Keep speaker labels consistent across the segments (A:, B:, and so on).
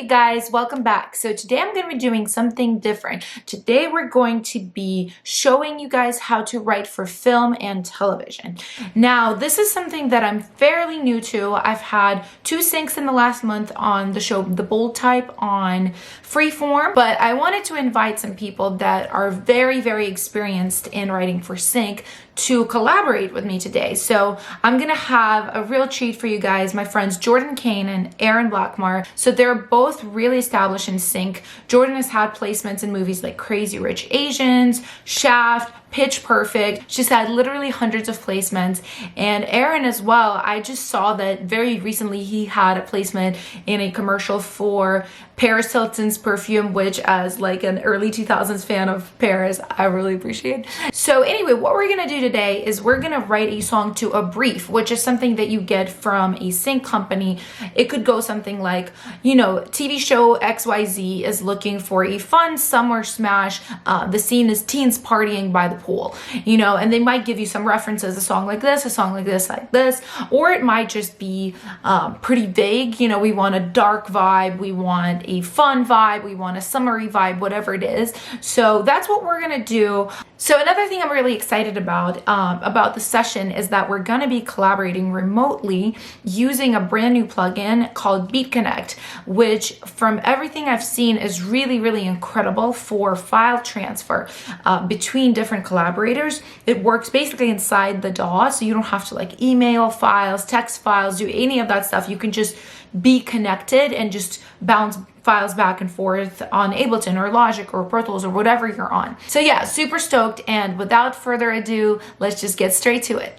A: guys, welcome back. So today I'm going to be doing something different. Today we're going to be showing you guys how to write for film and television. Now this is something that I'm fairly new to. I've had 2 syncs in the last month on the show The Bold Type on Freeform, but I wanted to invite some people that are very experienced in writing for sync to collaborate with me today. So I'm gonna have a real treat for you guys, my friends JORDYN, Kane, and AARON Blackmar. So they're both really established in sync. JORDYN has had placements in movies like Crazy Rich Asians, Shaft, Pitch Perfect. She's had literally hundreds of placements. And AARON as well, I just saw that very recently he had a placement in a commercial for Paris Hilton's perfume, which as like an early 2000s fan of Paris, I really appreciate. So anyway, what we're gonna do today is we're gonna write a song to a brief, which is something that you get from a sync company. It could go something like, you know, TV show XYZ is looking for a fun summer smash. The scene is teens partying by the pool, you know, and they might give you some references, a song like this, a song like this, or it might just be pretty vague. You know, we want a dark vibe, we want a fun vibe, we want a summery vibe, whatever it is. So that's what we're gonna do. So another thing I'm really excited about the session is that we're gonna be collaborating remotely using a brand new plugin called BeatConnect, which from everything I've seen is really incredible for file transfer between different collaborators. It works basically inside the DAW, so you don't have to like email files, text files, do any of that stuff. You can just be connected and just bounce files back and forth on Ableton or Logic or Pro Tools or whatever you're on. So yeah, super stoked, and without further ado, let's just get straight to it.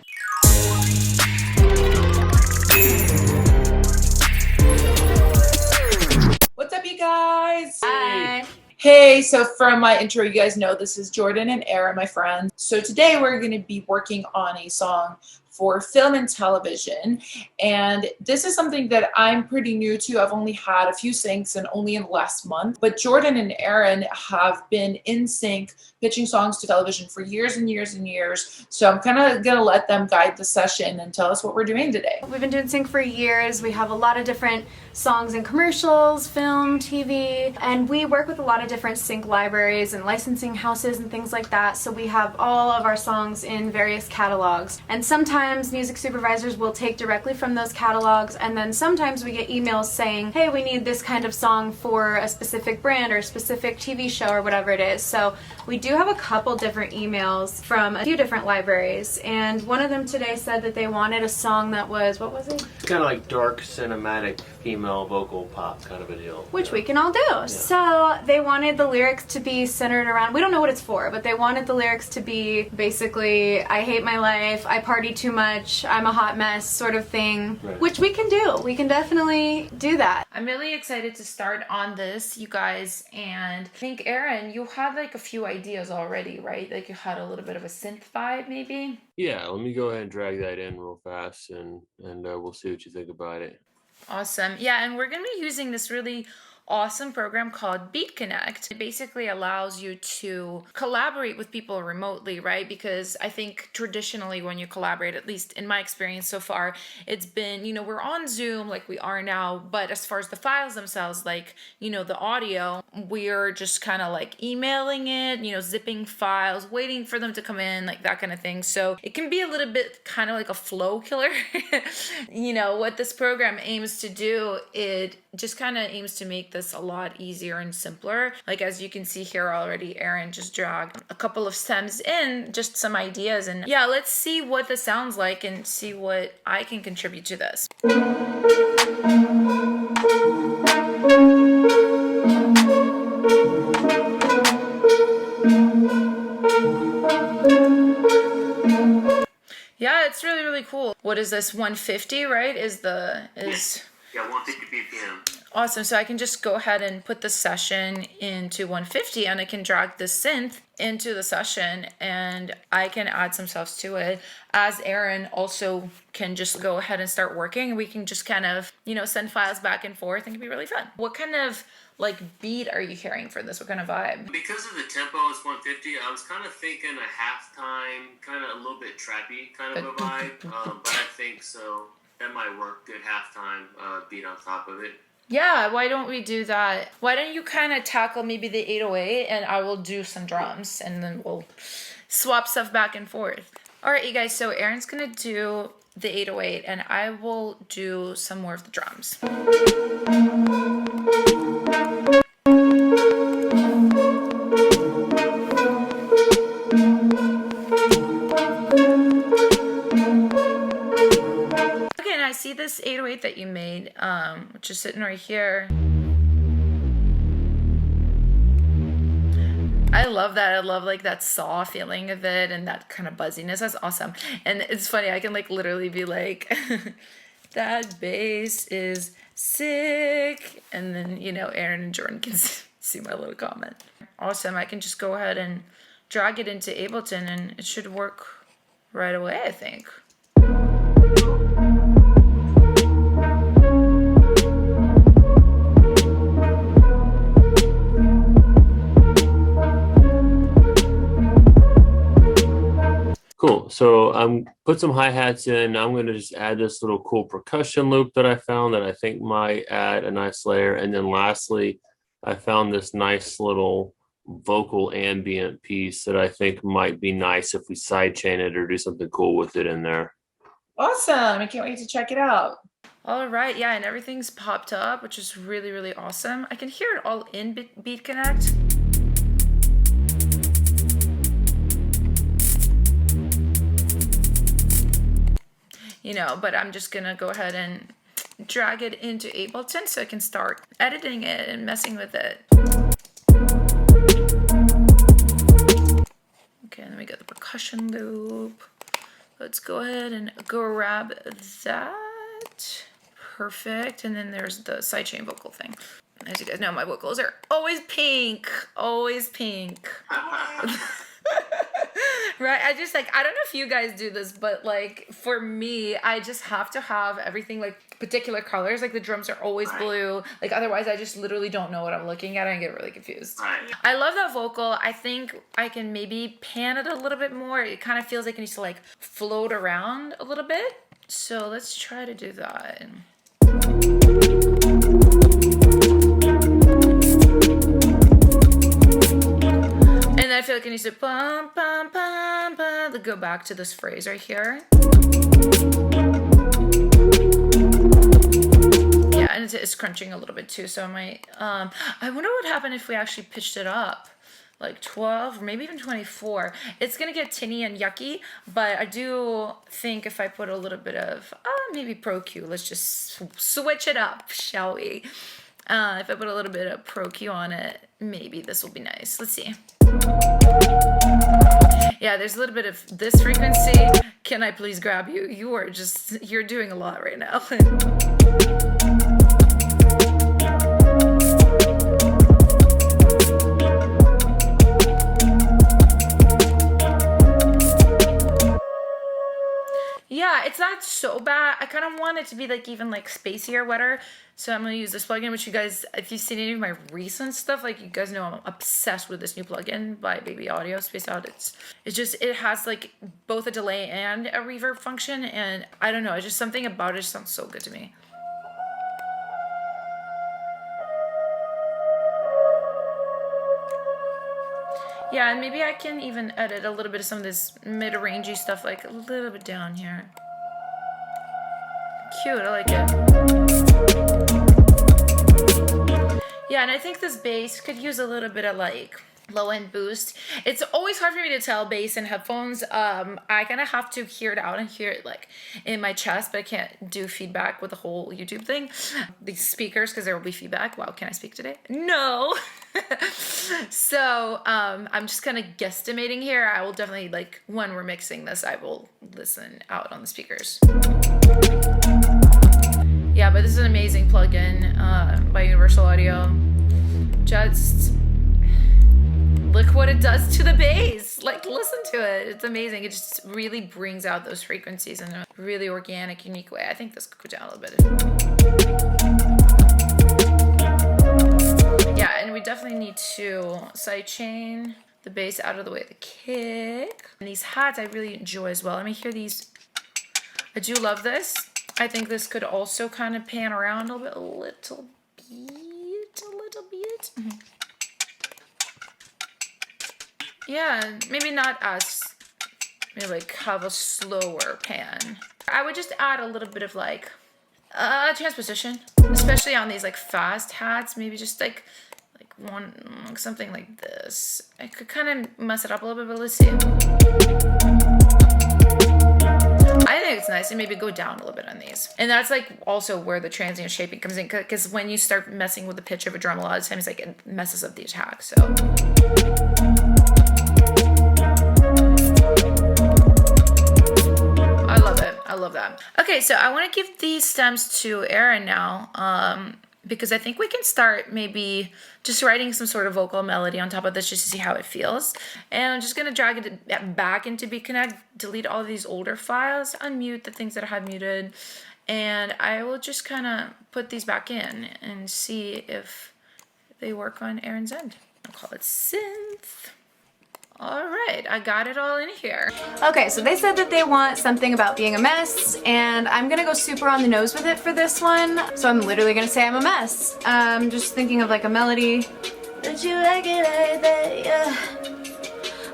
B: What's up, you guys?
A: Hi.
B: Hey, so from my intro, you guys know this is JORDYN and AARON, my friends. So today we're going to be working on a song for film and television, and this is something that I'm pretty new to. I've only had a few syncs and only in the last month, but JORDYN and AARON have been in sync pitching songs to television for years and years and years. So I'm kind of gonna let them guide the session and tell us what we're doing today.
C: We've been doing sync for years. We have a lot of different songs in commercials, film, TV, and we work with a lot of different sync libraries and licensing houses and things like that. So we have all of our songs in various catalogs, and sometimes music supervisors will take directly from those catalogs, and then sometimes we get emails saying, hey, we need this kind of song for a specific brand or a specific TV show or whatever it is. So we do have a couple different emails from a few different libraries, and one of them today said that they wanted a song that was, what was it?
D: It's kind of like dark, cinematic, female vocal pop kind of a deal.
C: Which we can all do. Yeah. So they wanted the lyrics to be centered around, we don't know what it's for, but they wanted the lyrics to be basically, I hate my life, I party too much, I'm a hot mess sort of thing, right. Which we can do. We can definitely do that.
A: I'm really excited to start on this, you guys, and I think AARON, you had like a few ideas already, right? Like you had a little bit of a synth vibe maybe?
D: Yeah, let me go ahead and drag that in real fast, and we'll see what you think about it.
A: Awesome. Yeah, and we're going to be using this really awesome program called BeatConnect. It basically allows you to collaborate with people remotely, right? Because I think traditionally when you collaborate, at least in my experience so far, it's been, you know, we're on Zoom like we are now, but as far as the files themselves, like, you know, the audio, we're just kind of like emailing it, you know, zipping files, waiting for them to come in, like that kind of thing. So it can be a little bit kind of like a flow killer. You know, what this program aims to do, it just kind of aims to make this a lot easier and simpler. Like as you can see here already, AARON just dragged a couple of stems in, just some ideas, and yeah, let's see what this sounds like and see what I can contribute to this. Yeah, it's really cool. What is this? 150, right?
D: Yeah, 150 BPM.
A: Awesome. So I can just go ahead and put the session into 150, and I can drag the synth into the session, and I can add some stuff to it. As AARON also can just go ahead and start working, and we can just kind of, you know, send files back and forth, and it can be really fun. What kind of like beat are you hearing for this? What kind of vibe?
D: Because of the tempo is 150, I was kind of thinking a halftime, kind of a little bit trappy kind of a vibe, but I think so. That might work. Good halftime beat on top of it.
A: Yeah, why don't we do that? Why don't you kind of tackle maybe the 808 and I will do some drums and then we'll swap stuff back and forth. All right, you guys, so Aaron's gonna do the 808 and I will do some more of the drums. Okay, and I see this 808 that you made, which is sitting right here. I love that. I love like that saw feeling of it and that kind of buzziness. That's awesome. And it's funny, I can like literally be like, that bass is sick. And then, you know, Aaron and Jordan can see my little comment. Awesome. I can just go ahead and drag it into Ableton and it should work right away, I think.
D: Cool. So put some hi-hats in. I'm going to just add this little cool percussion loop that I found that I think might add a nice layer. And then lastly, I found this nice little vocal ambient piece that I think might be nice if we sidechain it or do something cool with it in there.
B: Awesome. I can't wait to check it out.
A: All right. Yeah, and everything's popped up, which is really, really awesome. I can hear it all in BeatConnect. You know, but I'm just gonna go ahead and drag it into Ableton so I can start editing it and messing with it. Okay, and then we got the percussion loop. Let's go ahead and grab that. Perfect. And then there's the sidechain vocal thing. As you guys know, my vocals are always pink. Always pink. Right? I just like, I don't know if you guys do this, but like for me, I just have to have everything like particular colors. Like the drums are always blue. Like otherwise I just literally don't know what I'm looking at and I get really confused. I love that vocal. I think I can maybe pan it a little bit more. It kind of feels like it needs to like float around a little bit. So let's try to do that. And I feel like it needs to pum, pum, pum, pum, go back to this phrase right here. Yeah, and it's crunching a little bit too, so I might, I wonder what happened if we actually pitched it up, like 12 or maybe even 24. It's gonna get tinny and yucky, but I do think if I put a little bit of, maybe Pro Q, let's just switch it up, shall we? If I put a little bit of Pro Q on it, maybe this will be nice. Let's see. Yeah, there's a little bit of this frequency. Can I please grab you? You're doing a lot right now. Yeah, it's not so bad. I kind of want it to be like even like spacier, wetter. So I'm going to use this plugin, which you guys, if you've seen any of my recent stuff, like you guys know I'm obsessed with this new plugin by Baby Audio, Space Out. It has like both a delay and a reverb function. And I don't know, it's just something about it sounds so good to me. Yeah, and maybe I can even edit a little bit of some of this mid-rangey stuff, like a little bit down here. Cute, I like it. Yeah, and I think this bass could use a little bit of like low-end boost. It's always hard for me to tell bass in headphones. I kind of have to hear it out and hear it like in my chest, but I can't do feedback with the whole YouTube thing. These speakers, because there will be feedback. Wow, can I speak today? No. So I'm just kind of guesstimating here. I will definitely, like, when we're mixing this, I will listen out on the speakers. Yeah, but this is an amazing plugin by Universal Audio. Just look what it does to the bass. Like, listen to it. It's amazing. It just really brings out those frequencies in a really organic, unique way. I think this could go down a little bit. Yeah, and we definitely need to sidechain the bass out of the way of the kick. And these hats I really enjoy as well. Let me hear these. I do love this. I think this could also kind of pan around a little a little bit. Yeah, maybe not as, maybe like have a slower pan. I would just add a little bit of like transposition, especially on these like fast hats. Maybe just like one, something like this. I could kind of mess it up a little bit, but let's see. I think it's nice to maybe go down a little bit on these. And that's like also where the transient shaping comes in, because when you start messing with the pitch of a drum, a lot of times like it messes up the attack. So I love it. I love that. Okay, so I want to give these stems to Aaron now, because I think we can start maybe just writing some sort of vocal melody on top of this just to see how it feels. And I'm just going to drag it back into BeatConnect, delete all of these older files, unmute the things that I have muted, and I will just kind of put these back in and see if they work on Aaron's end. I'll call it synth. All right, I got it all in here.
C: Okay, so they said that they want something about being a mess, and I'm gonna go super on the nose with it for this one. So I'm literally gonna say I'm a mess. Just thinking of like a melody. But you like it like that, yeah.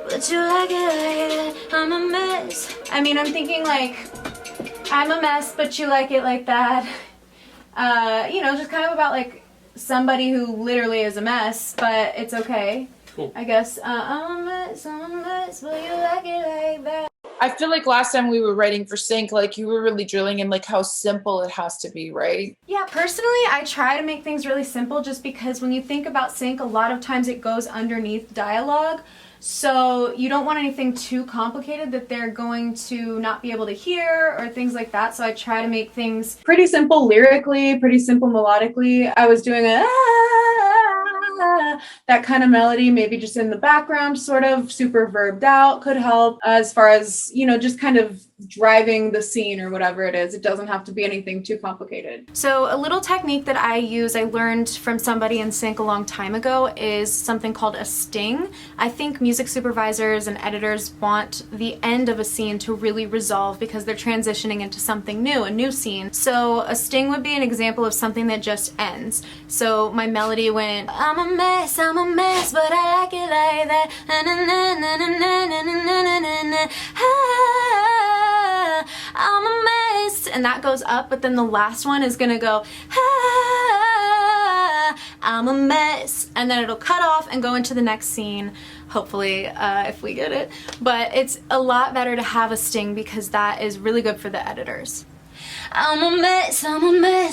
C: But you like it like that, I'm a mess. I mean, I'm thinking like, I'm a mess, but you like it like that. You know, just kind of about like somebody who literally is a mess, but it's okay.
D: Cool.
C: I guess, I'm a mess, but you like it like that.
B: I feel like last time we were writing for sync, like you were really drilling in like how simple it has to be, right?
C: Yeah, personally, I try to make things really simple just because when you think about sync, a lot of times it goes underneath dialogue. So you don't want anything too complicated that they're going to not be able to hear or things like that. So I try to make things pretty simple lyrically, pretty simple melodically. I was doing that kind of melody, maybe just in the background, sort of super verbed out, could help as far as, you know, just kind of driving the scene or whatever it is. It doesn't have to be anything too complicated. So a little technique that I use, I learned from somebody in sync a long time ago, is something called a sting. I think music supervisors and editors want the end of a scene to really resolve because they're transitioning into something new, a new scene. So a sting would be an example of something that just ends. So my melody went, I'm a mess, but I like it like that. I'm a mess, and that goes up, but then the last one is gonna go, I'm a mess, and then it'll cut off and go into the next scene, hopefully, if we get it. But it's a lot better to have a sting because that is really good for the editors. I'm a mess,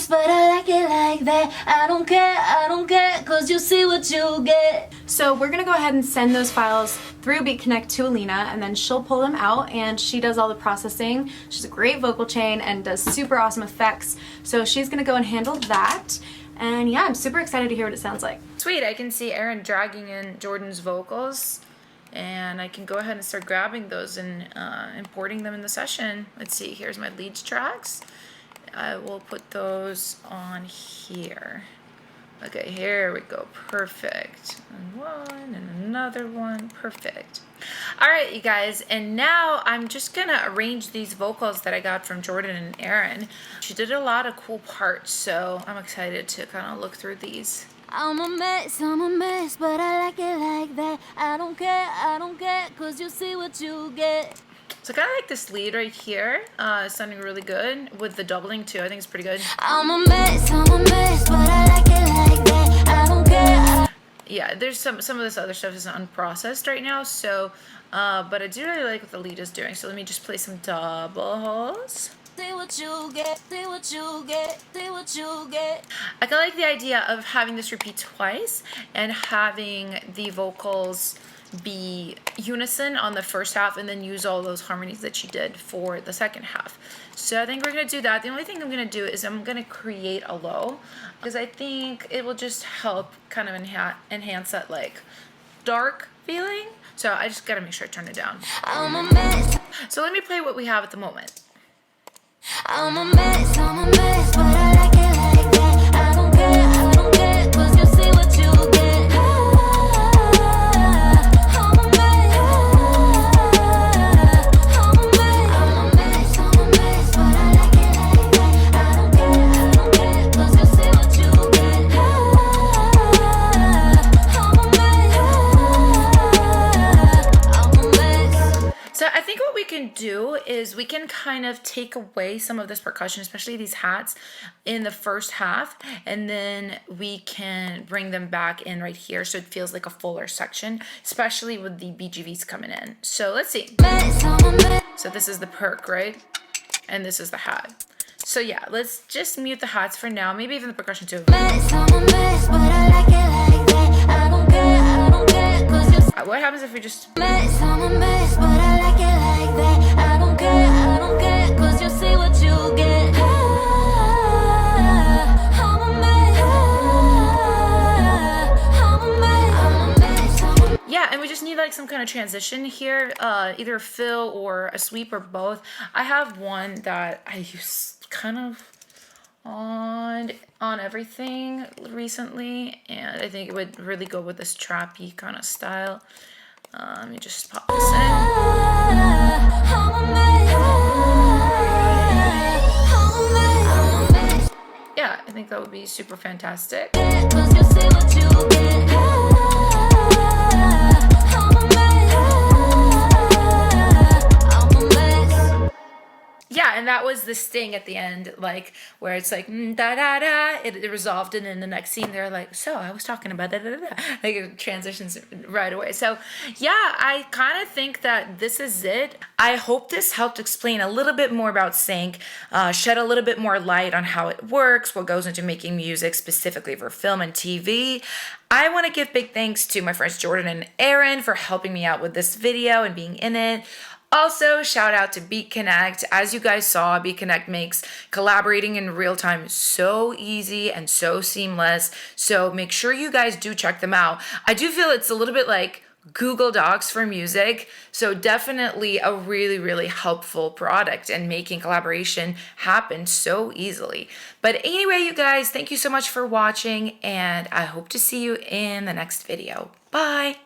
C: but I like it like that. I don't care, cause you see what you get. So we're gonna go ahead and send those files through BeatConnect to Alina, and then she'll pull them out and she does all the processing. She's a great vocal chain and does super awesome effects. So she's gonna go and handle that. And yeah, I'm super excited to hear what it sounds like.
A: Sweet, I can see Aaron dragging in Jordan's vocals, and I can go ahead and start grabbing those and importing them in the session. Let's see, here's my leads tracks. I will put those on here. Okay, here we go, perfect. And one, and another one, perfect. All right, you guys, and now I'm just gonna arrange these vocals that I got from Jordan and Aaron. She did a lot of cool parts, so I'm excited to kind of look through these.
E: I'm a mess, but I like it like that. I don't care, cause you see what you get.
A: So I kind of like this lead right here. It's sounding really good with the doubling too. I think it's pretty good.
E: I'm a mess, but I like it like that. I don't care.
A: Yeah, there's some of this other stuff is unprocessed right now, so but I do really like what the lead is doing. So let me just play some doubles.
E: See what you get, see what you get, see what you get.
A: I kind of like the idea of having this repeat twice and having the vocals be unison on the first half and then use all those harmonies that she did for the second half. So I think we're going to do that. The only thing I'm going to do is I'm going to create a low because I think it will just help kind of enhance that like dark feeling. So I just got to make sure I turn it down.
E: I'm a mess.
A: So let me play what we have at the moment.
E: I'm a mess, but I like it like that. I don't care, cause you see what you get. I'm a mess, but I like it like that. I don't care, cause you see what you get.
A: do is we can kind of take away some of this percussion, especially these hats, in the first half, and then we can bring them back in right here so it feels like a fuller section, especially with the BGVs coming in. So let's see. So this is the perk, right? And this is the hat. So yeah, let's just mute the hats for now, maybe even the percussion too. What happens if we just... Yeah, and we just need like some kind of transition here, either fill or a sweep or both. I have one that I use kind of on everything recently, and I think it would really go with this trappy kind of style. Let me just pop this in. Yeah, I think that would be super fantastic. Yeah, and that was the sting at the end, like where it's like da da da. It resolved, and in the next scene they're like, "So I was talking about da da da da." Like it transitions right away. So yeah, I kind of think that this is it. I hope this helped explain a little bit more about sync, shed a little bit more light on how it works, what goes into making music specifically for film and TV. I want to give big thanks to my friends JORDYN and AARON for helping me out with this video and being in it. Also, shout out to BeatConnect. As you guys saw, BeatConnect makes collaborating in real time so easy and so seamless. So make sure you guys do check them out. I do feel it's a little bit like Google Docs for music. So definitely a really, really helpful product and making collaboration happen so easily. But anyway, you guys, thank you so much for watching, and I hope to see you in the next video. Bye.